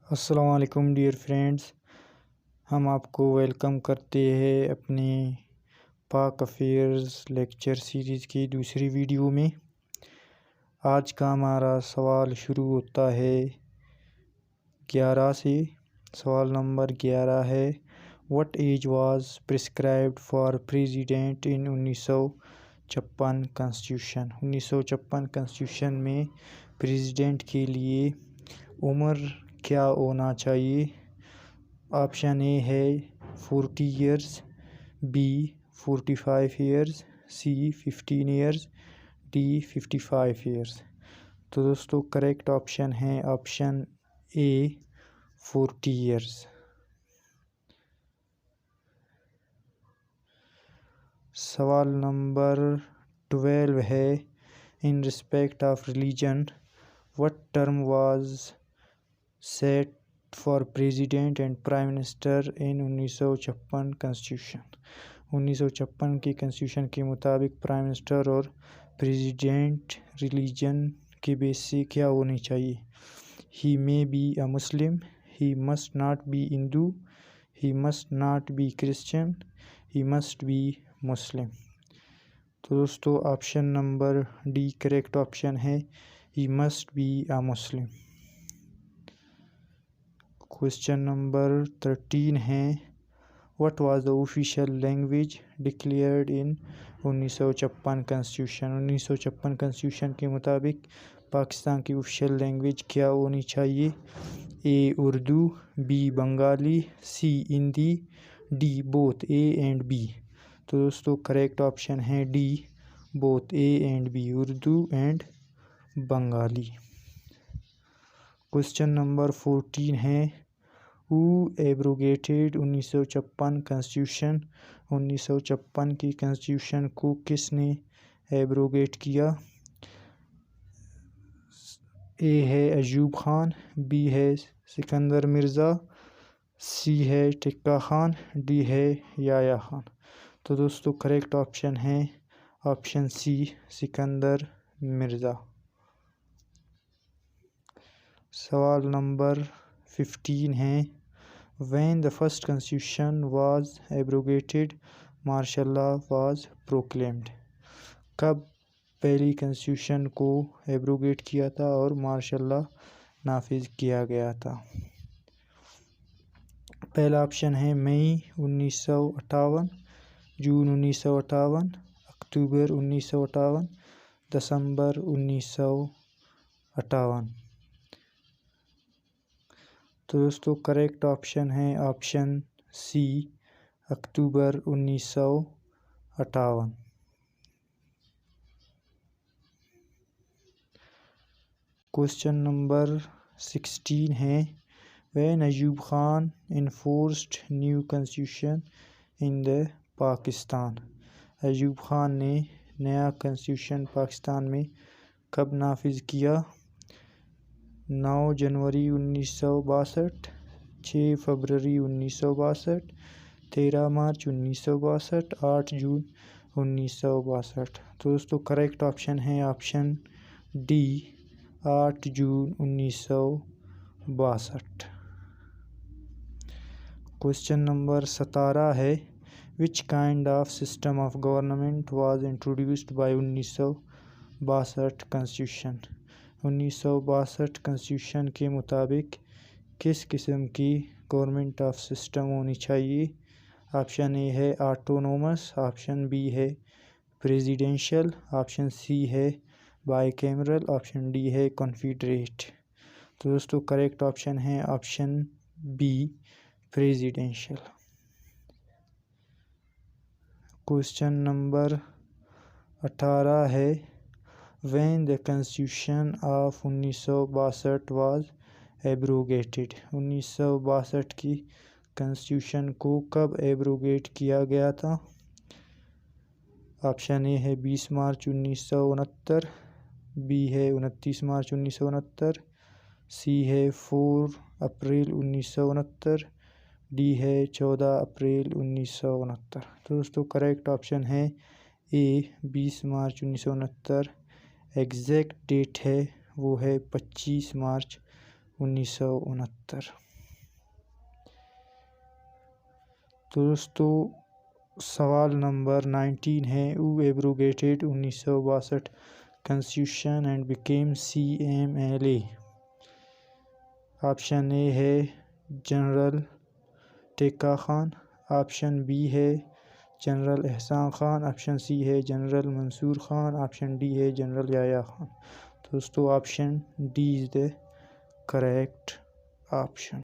السلام علیکم dear friends, ہم آپ کو ویلکم کرتے ہیں اپنی پاک افیئرز لیکچر سیریز کی دوسری ویڈیو میں۔ آج کا ہمارا سوال شروع ہوتا ہے 11 سے۔ سوال نمبر 11 ہے، what age was prescribed for president in 1956 constitution. 1956 constitution میں پریزیڈنٹ کے لیے عمر کیا ہونا چاہیے؟ آپشن اے ہے 40 years, B 45 years, C 15 years, D 55 years. تو دوستو کریکٹ آپشن ہے آپشن اے 40 ایئرز۔ سوال نمبر 12 ہے، in respect of religion what term was set for president and prime minister in 1956 constitution. 1956 کی کانسٹیٹیوشن کے مطابق پرائم منسٹر اور پریزیڈنٹ ریلیجن کے بیس سے کیا ہونی چاہیے؟ He may be a Muslim, he must not be Hindu, he must not be Christian, he must be Muslim. تو دوستو option number D correct option ہے، he must be a Muslim. Question number 13 ہے، what was the official language declared in 1956 constitution. 1956 constitution کے مطابق پاکستان کی official language کیا ہونی چاہیے؟ A Urdu, B Bengali, C Hindi, D both A and B. تو دوستو کریکٹ آپشن ہے D both A and B, Urdu and Bengali. Question number 14 ہے، ہو ایبروگیٹڈ 1956 کانسٹیٹیوشن۔ 1956 کی کانسٹیٹیوشن کو کس نے ایبروگیٹ کیا؟ اے ہے ایوب خان، بی ہے سکندر مرزا، سی ہے ٹکا خان، ڈی ہے یحییٰ خان۔ تو دوستو کریکٹ آپشن ہے آپشن سی سکندر مرزا۔ سوال نمبر 15 ہے، when the first constitution was abrogated martial law was proclaimed. کب پہلی کانسٹیٹیوشن کو ایبروگیٹ کیا تھا اور مارشل لاء نافذ کیا گیا تھا؟ پہلا آپشن ہے مئی 1958، جون 1958، اکتوبر 1958، دسمبر 1958۔ تو دوستو کریکٹ آپشن ہے option C October 1958۔ Question number 16 ہے، when Ayub Khan enforced new constitution in the Pakistan. Ayub Khan نے نیا کانسٹیٹیوشن پاکستان میں کب نافذ کیا؟ 9 جنوری 1962، 6 فروری 1962، 13 مارچ 1962، 8 جون 1962۔ تو دوستو کریکٹ آپشن ہے آپشن ڈی 8 جون 1962۔ کوشچن نمبر 17 ہے، which kind of system of government was introduced by 1962 constitution. 1962 constitution کے مطابق کس قسم کی گورنمنٹ آف سسٹم ہونی چاہیے؟ آپشن اے ہے آٹونومس، آپشن بی ہے پریزیڈینشل، آپشن سی ہے بائی کیمرل، آپشن ڈی ہے کنفیڈریٹ۔ تو دوستو کریکٹ آپشن ہے option B presidential. Question number 18 ہے، when the constitution of 1962 was abrogated. 1962 کی کانسٹیٹیوشن کو کب ایبروگیٹ کیا گیا تھا؟ آپشن اے ہے 20 مارچ 1969، بی ہے 29 مارچ 1969، سی ہے 4 اپریل 1969، ڈی ہے 14 اپریل 1969۔ تو دوستو کریکٹ آپشن ہے اے 20 مارچ 1969۔ ایگزیکٹ ڈیٹ ہے وہ ہے 25 مارچ 1969۔ دوستو سوال نمبر 19 ہے، who abrogated 1962 Constitution and became CMLA؟ Option A ہے general Tikka Khan, option B ہے general Ehsan Khan, option C ہے general Mansoor Khan, option D ہے جنرل یحییٰ خان۔ دوستو option D is the correct option.